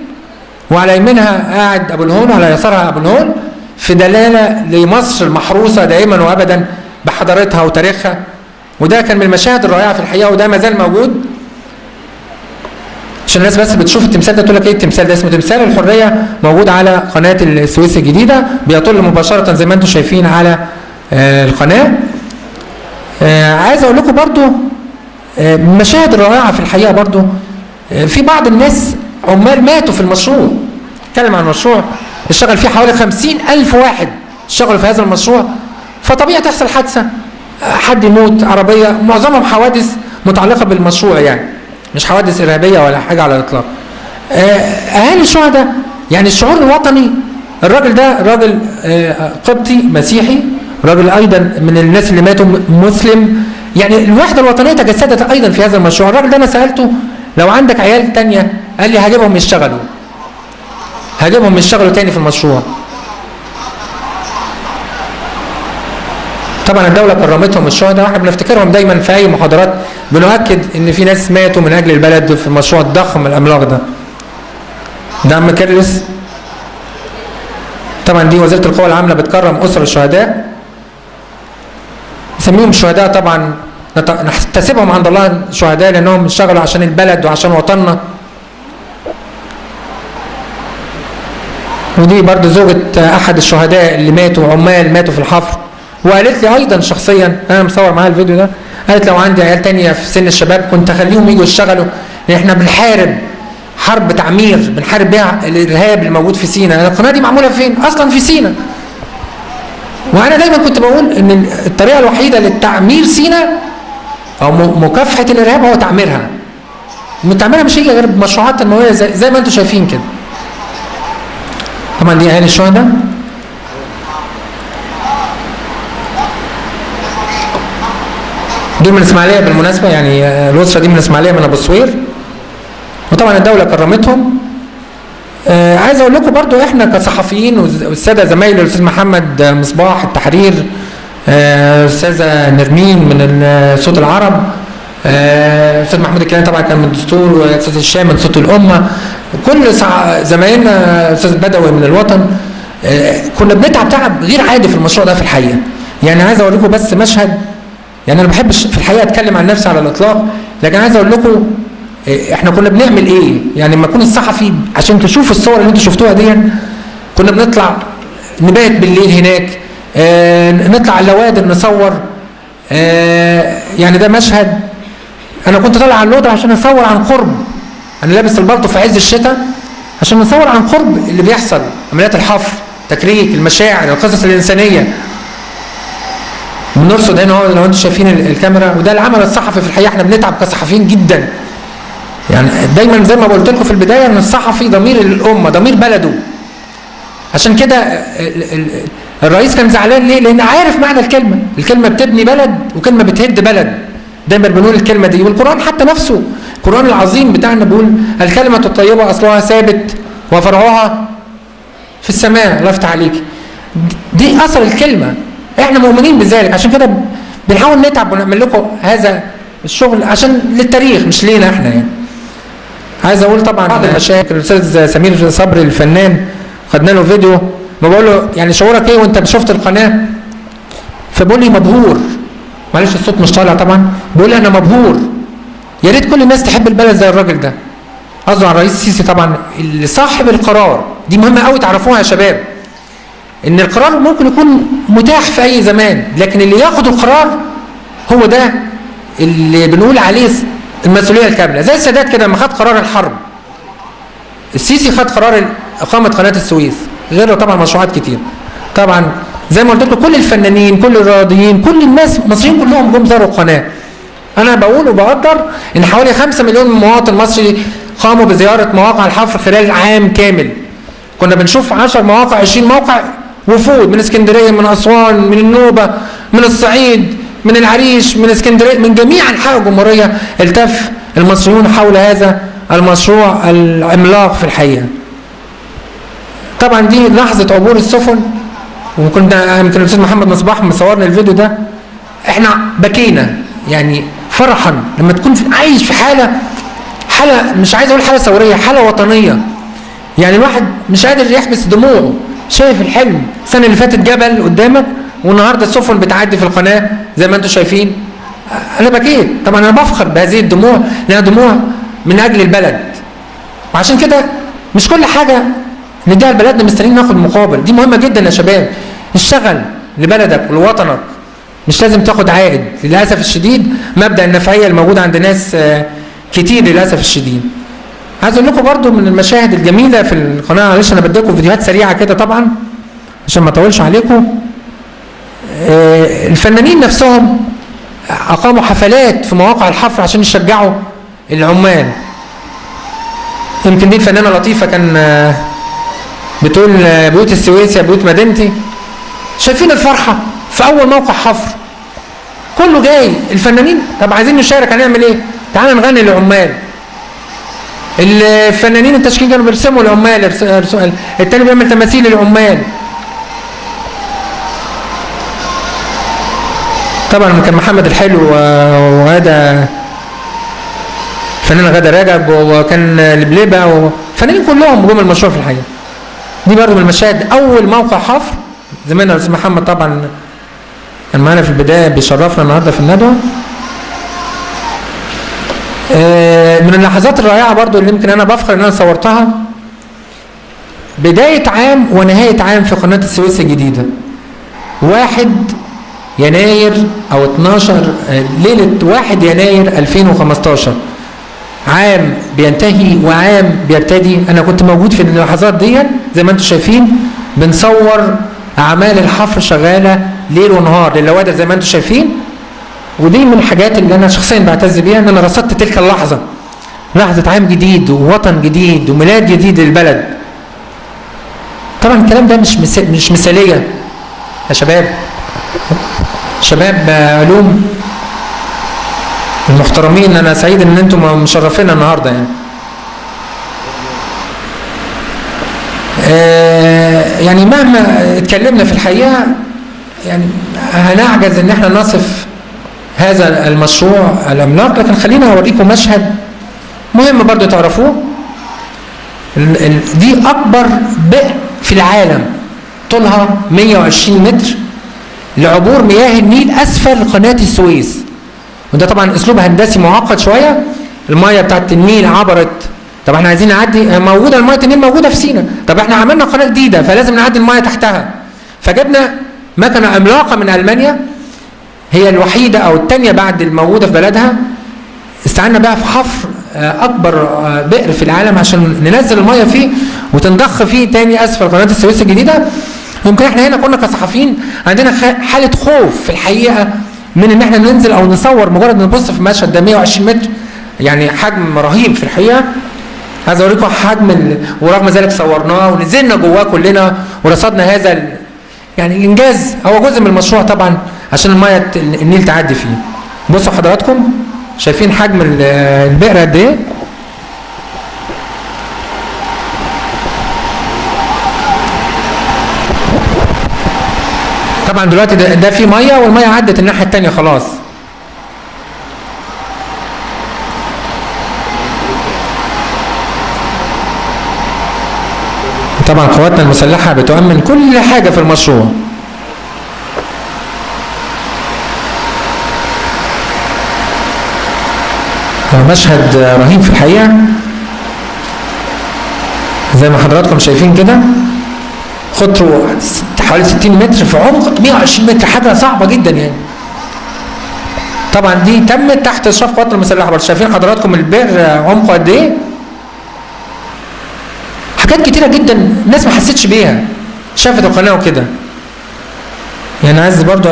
وعلى يمينها قاعد ابو الهول وعلى يسارها ابو الهول، في دلاله لمصر المحروسه دائما وابدا بحضارتها وتاريخها. وده كان من المشاهد الرائعه في الحقيقه، وده ما زال موجود. عشان الناس بس بتشوف التمثال ده تقول لك ايه التمثال ده؟ اسمه تمثال الحريه، موجود على قناه السويس الجديده، بيطل مباشره زي ما انتم شايفين على القناه. عايز اقول لكم برضو مشاهد رائعه في الحقيقه برضو. في بعض الناس عمال ماتوا في المشروع. اتكلم عن المشروع اشتغل فيه حوالي 50,000 واحد اشتغلوا في هذا المشروع، فطبيعي تحصل حادثه، حد يموت، عربيه، معظمهم حوادث متعلقه بالمشروع يعني، مش حوادث ارهابيه ولا حاجه على الاطلاق. اهالي الشهداء يعني الشعور الوطني، الراجل ده راجل قبطي مسيحي، راجل ايضا من الناس اللي ماتوا مسلم، يعني الوحده الوطنيه تجسدت ايضا في هذا المشروع. الراجل ده انا سالته لو عندك عيال تانية، قال لي هجيبهم يشتغلوا، هجيبهم يشتغلوا تاني في المشروع. طبعا الدولة كرمتهم الشهداء، احنا بنفتكرهم دايما في اي محاضرات، بنؤكد ان في ناس ماتوا من اجل البلد في المشروع الضخم العملاق ده. ده عم كرلس. طبعا دي وزارة القوى العاملة بتكرم اسر الشهداء، نسميهم شهداء طبعا، نحتسبهم عند الله شهداء لانهم اشتغلوا عشان البلد وعشان وطننا. ودي برضه زوجة احد الشهداء اللي ماتوا، عمال ماتوا في الحفر، وقالت لي ايضا شخصيا، انا مصور معاها الفيديو ده، قالت لو عندي عيال تانية في سن الشباب كنت اخليهم يجوا يشتغلوا، لان احنا بنحارب حرب تعمير، بنحارب بيها الارهاب الموجود في سيناء. القناه دي معموله فين؟ اصلا في سيناء. وانا دايما كنت بقول ان الطريقه الوحيده للتعمير سيناء او مكافحه الارهاب هو تعميرها. تعميرها مش هيجي غير بمشروعات تنمويه زي ما انتم شايفين كده. طبعا دي اهالي الشهداء. دي من الاسماعيليه بالمناسبه، يعني الاسره دي من الاسماعيليه من ابو الصوير، وطبعا الدوله كرمتهم. عايز اقول لكم برضو احنا كصحفيين والساده زمايلي الاستاذ محمد مصباح التحرير، استاذه نرمين من صوت العرب، استاذ محمود الكيان طبعا كان من الدستور، واستاذ هشام من صوت الامه، كل زمايلنا، استاذ بدوي من الوطن، كنا بنتعب تعب غير عادي في المشروع ده في الحقيقه. يعني عايز اقول لكم بس مشهد، يعني انا ما بحبش في الحقيقه اتكلم عن نفسي على الاطلاق، لكن عايز اقول لكم احنا كنا بنعمل ايه؟ يعني لما اكون الصحفي عشان تشوفوا الصور اللي انتم شفتوها دي، كنا بنطلع نبات بالليل هناك، نطلع على اللوادر نصور. يعني ده مشهد انا كنت طالع على اللودر عشان اصور عن قرب، انا لابس البلطو في عز الشتاء عشان نصور عن قرب اللي بيحصل، عمليات الحفر، تكريك، المشاعر، القصص الانسانيه. بنرصد هنا لو انتم شايفين الكاميرا، وده العمل الصحفي في الحقيقه. احنا بنتعب كصحفيين جدا، يعني دايما زي ما قلت لكم في البدايه ان الصحفي ضمير الامه، ضمير بلده. عشان كده الرئيس كان زعلان ليه؟ لان عارف معنى الكلمه، الكلمه بتبني بلد وكلمه بتهد بلد. دايما بنقول الكلمه دي، والقران حتى نفسه، القران العظيم بتاعنا بيقول الكلمه الطيبه اصلها ثابت وفرعها في السماء. الله يفتح عليك. دي اثر الكلمه، احنا مؤمنين بذلك. عشان كده بنحاول نتعب ونعمل لكم هذا الشغل عشان للتاريخ مش لينا احنا. يعني عايز اقول طبعا بعض المشاكل، الاستاذ سمير صبري الفنان خدنا له فيديو، ما بقول له يعني شعورك ايه وانت شفت القناه؟ فبقول لي مبهور، معلش الصوت مش طالع طبعا، بيقول لي انا مبهور، يا ريت كل الناس تحب البلد زي الراجل ده. قصده على الرئيس السيسي طبعا، اللي صاحب القرار. دي مهمه قوي تعرفوها يا شباب، ان القرار ممكن يكون متاح في اي زمان، لكن اللي ياخد القرار هو ده اللي بنقول عليه المسؤوليه الكامله. زي السادات كده لما خد قرار الحرب، السيسي خد قرار اقامه قناه السويس، غيره طبعا مشروعات كتير. طبعا زي ما قلت لكم كل الفنانين، كل الرياضيين، كل الناس المصريين كلهم جم زاروا القناه. انا بقول وبقدر ان حوالي 5 مليون مواطن مصري قاموا بزياره مواقع الحفر خلال عام كامل. كنا بنشوف 10 مواقع 20 موقع وفود من اسكندريه، من اسوان، من النوبه، من الصعيد، من العريش، من اسكندريه، من جميع انحاء الجمهوريه التف المصريون حول هذا المشروع العملاق في الحقيقه. طبعا دي لحظه عبور السفن، وكنا يمكن الاستاذ محمد مصباح مصورنا الفيديو ده، احنا بكينا يعني فرحا لما تكون عايش في حاله مش عايز اقول حاله ثوريه، حاله وطنيه. يعني الواحد مش قادر يحبس دموعه، شايف الحلم. السنه اللي فاتت جبل قدامك، والنهارده السفن بتعدي في القناه زي ما انتم شايفين. انا بكيت طبعا، انا بفخر بهذه الدموع لانها دموع من اجل البلد، وعشان كده مش كل حاجه نديها لبلدنا مستنيين ناخد مقابل. دي مهمه جدا يا شباب. اشتغل لبلدك ولوطنك، مش لازم تاخد عائد. للاسف الشديد مبدا النفعيه الموجود عند ناس كتير للاسف الشديد. عايز اقول لكم برضو من المشاهد الجميله في القناه، معلش انا بديكم فيديوهات سريعه كده طبعا عشان ما اطولش عليكم. الفنانين نفسهم اقاموا حفلات في مواقع الحفر عشان يشجعوا العمال. يمكن دي الفنانه لطيفه كان بتقول بيوت السويس يا بيوت مدينتي. شايفين الفرحه في اول موقع حفر كله جاي الفنانين. طب عايزين نشارك، هنعمل ايه؟ تعالوا نغني للعمال. الفنانين التشكيل كانوا بيرسموا العمال، التاني بيعمل تماثيل للعمال. طبعا كان محمد الحلو وغاده، الفنانه غاده رجب، وكان لبلبه وفنانين كلهم جم المشروع في الحقيقه. دي برضه من المشاهد. اول موقع حفر زميلنا الاستاذ محمد طبعا كان معانا في البدايه بيشرفنا النهارده في الندوه. من اللحظات الرائعه برضه اللي يمكن انا بفخر ان انا صورتها بدايه عام ونهايه عام في قناه السويس الجديده. 1 يناير او 12 ليله 1 يناير 2015. عام بينتهي وعام بيبتدي. انا كنت موجود في اللحظات دي زي ما انتم شايفين، بنصور اعمال الحفر شغاله ليل ونهار للوادة زي ما انتم شايفين. ودي من الحاجات اللي انا شخصيا بعتز بيها، ان انا رصدت تلك اللحظه، لحظه عام جديد ووطن جديد وميلاد جديد للبلد. طبعا الكلام ده مش مثاليه يا شباب. شباب علوم المحترمين، انا سعيد ان انتم مشرفينا النهارده يعني. يعني مهما اتكلمنا في الحقيقه يعني هنعجز ان احنا نصف هذا المشروع العملاق، لكن خلينا اوريكم مشهد مهم برضو تعرفوه. دي اكبر بئر في العالم، طولها 120 متر لعبور مياه النيل اسفل قناه السويس. وده طبعا اسلوب هندسي معقد شويه. الميه بتاعت النيل عبرت، طب احنا عايزين نعدي، موجوده الميه النيل موجوده في سيناء، طب احنا عملنا قناه جديده فلازم نعدي الميه تحتها. فجبنا مكنه عملاقه من المانيا، هي الوحيده او الثانيه بعد الموجوده في بلدها، استعنا بها في حفر اكبر بئر في العالم عشان ننزل الميه فيه وتنضخ فيه تاني اسفل قناه السويس الجديده. يمكن احنا هنا كنا كصحفيين عندنا حاله خوف في الحقيقه من ان احنا ننزل او نصور، مجرد نبص في المشهد ده 120 متر يعني حجم رهيب في الحقيقه. عايز اوريكم حجم ورغم ذلك صورناه ونزلنا جواه كلنا ورصدنا هذا يعني الانجاز. هو جزء من المشروع طبعا عشان الميه النيل تعدي فيه. بصوا حضراتكم شايفين حجم البئر قد ايه؟ طبعا دلوقتي ده فيه ميه والميه عدت الناحيه الثانيه خلاص. طبعا قواتنا المسلحه بتؤمن كل حاجه في المشروع. مشهد رهيب في الحقيقه زي ما حضراتكم شايفين كده. قطره حوالي 60 متر في عمق 120 متر، حاجه صعبه جدا يعني. طبعا دي تمت تحت اشراف قواتنا المسلحه برضه. شايفين حضراتكم البئر عمقه قد ايه؟ حاجات كتيره جدا الناس ما حسيتش بيها، شافت القناه وكده. يعني عايز برضه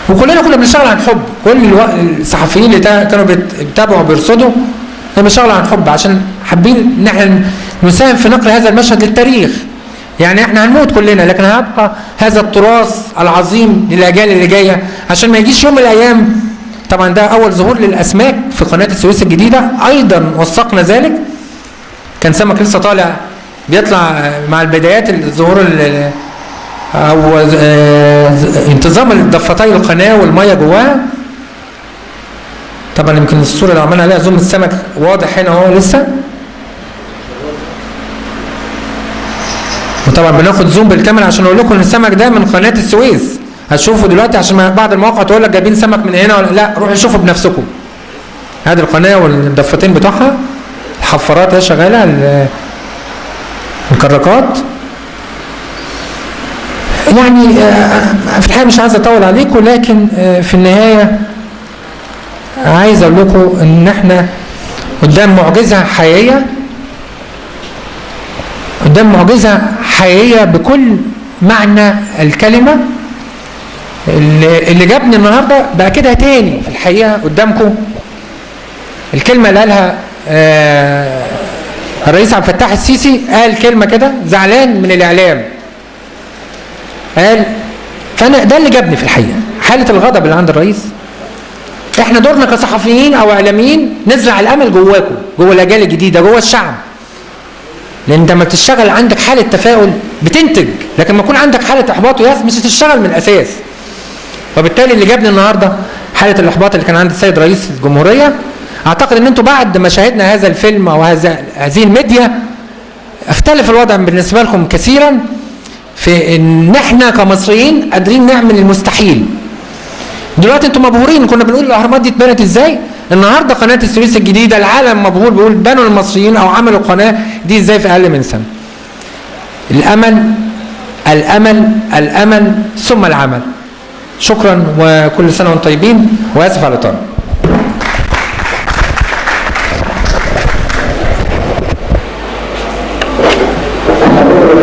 وكلنا كنا بنشتغل عن حب، كل الصحفيين اللي كانوا بيتابعوا وبيرصدوا كانوا بيشتغلوا عن حب عشان حابين ان احنا نساهم في نقل هذا المشهد للتاريخ. يعني احنا هنموت كلنا لكن هيبقى هذا التراث العظيم للاجيال اللي جايه عشان ما يجيش يوم من الايام. طبعا ده اول ظهور للاسماك في قناه السويس الجديده، ايضا وثقنا ذلك. كان سمك لسه طالع بيطلع مع البدايات الظهور او انتظام ضفتي القناه والميه جواها. طبعا يمكن الصوره اللي عملنا عليها زوم السمك واضح هنا اهو لسه. وطبعا بناخد زوم بالكاميرا عشان اقول لكم ان السمك ده من قناه السويس. هتشوفوا دلوقتي عشان بعض المواقع تقول لك جايبين سمك من هنا ولا لا، روحوا شوفوا بنفسكم. هذه القناه والضفتين بتوعها الحفارات هي شغاله، الكراكات. يعني في الحقيقه مش عايز اطول عليكم، لكن في النهايه عايز اقول لكم ان احنا قدام معجزه حقيقيه، قدام معجزه حقيقيه بكل معنى الكلمه. اللي جابني النهارده بقى كده تاني في الحقيقه قدامكم. الكلمه اللي قالها الرئيس عبد الفتاح السيسي، قال كلمه كده زعلان من الاعلام، قال، فانا ده اللي جابني في الحقيقه، حاله الغضب اللي عند الرئيس. احنا دورنا كصحفيين او اعلاميين نزرع الامل جواكم، جوه الاجيال الجديده، جوه الشعب. لان انت لما بتشتغل عندك حاله تفاؤل بتنتج، لكن لما يكون عندك حاله احباط وياس مش هتشتغل من الاساس. وبالتالي اللي جابني النهارده حاله الاحباط اللي كان عند السيد رئيس الجمهوريه. اعتقد ان انتم بعد ما شاهدنا هذا الفيلم او هذه الميديا اختلف الوضع بالنسبه لكم كثيرا، في ان احنا كمصريين قادرين نعمل المستحيل. دلوقتي انتم مبهورين، كنا بنقول الاهرامات دي اتبنت ازاي؟ النهارده قناه السويس الجديده العالم مبهور، بيقول بنوا المصريين او عملوا القناه دي ازاي في اقل من سنه. الامل الامل الامل ثم العمل. شكرا وكل سنه وانتم طيبين، واسف على الاطاله.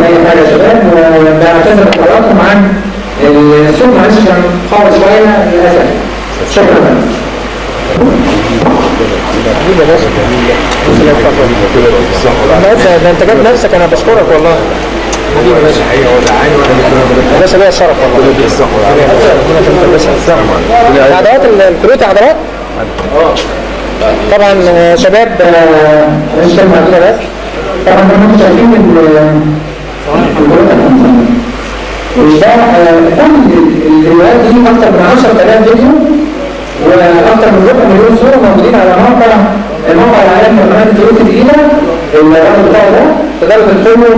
اي حاجه يا شباب، وبعتذر لحضراتكم عن الصوت، معلش كان قوي شويه للاسف. شكرا. حبيبي يا باشا، ده انت جايب نفسك، انا بشكرك والله. حبيبي يا باشا. يا باشا ليا الشرف والله. عضلات الكروت عضلات؟ طبعا شباب مش كلمه كده بس. طبعا انتم شايفين ده كل الفيديوهات دي اكثر من 10,000 فيديو واكثر من 1 مليون صوره موجودين على الموقع العالمي لقناه السويس الجديده. الرقم بتاعه ده تقدروا تدخلوا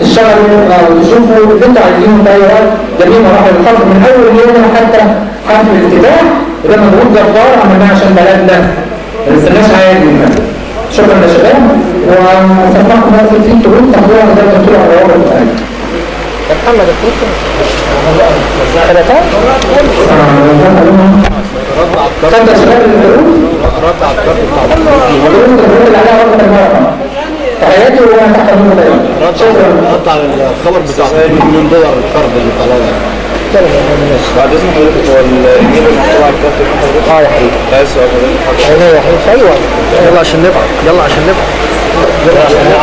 تشتغلوا او تشوفوا اللي انتوا عايزينه في اي وقت، جميع مراحل الخلق من اول يوم حتى حفل الافتتاح. وده مجهود جبار عملناه عشان بلدنا، ما نستناش عادي منها. شكرا يا شباب، وسمعكم بس في كروت تاخدوها زي ما قلت على الروابط بتاعتكم. محمد الكروت ثلاثات؟ خدت يا شباب الكروت؟ رد على الكروت الكروت اللي عليها رقم المرقم. تحياتي وانا تحت الموضوع. رد على الخبر بتاع $2 مليون القرض اللي طلعوه. بعد اذن حضرتك، هو الايميل المحتوى على الكارت يا حبيبي. لا سؤال حضرتك. يا حبيبي ايوه. يلا عشان نبقى، يلا عشان نبقى.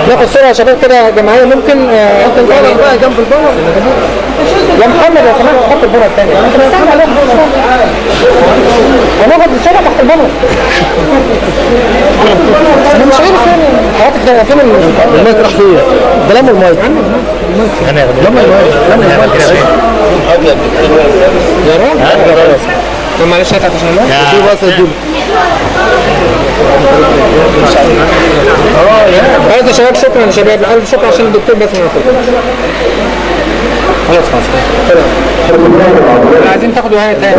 ناخد صوره يا شباب كده جماعيه، ممكن نطلع بقى جنب البنر. يا محمد لو سمحت حط البنر الثاني. هناخد الصوره تحت البنر. انا مش عارف فين حضرتك، ده فين المايك راح فين؟ ده لم المايك. لم المايك. يا راجل معلش هات عشان الله في بس الدول. يا شباب شكرا يا شباب، الف شكرا عشان الدكتور بس خلاص عايزين تاخدوا هاي تاني.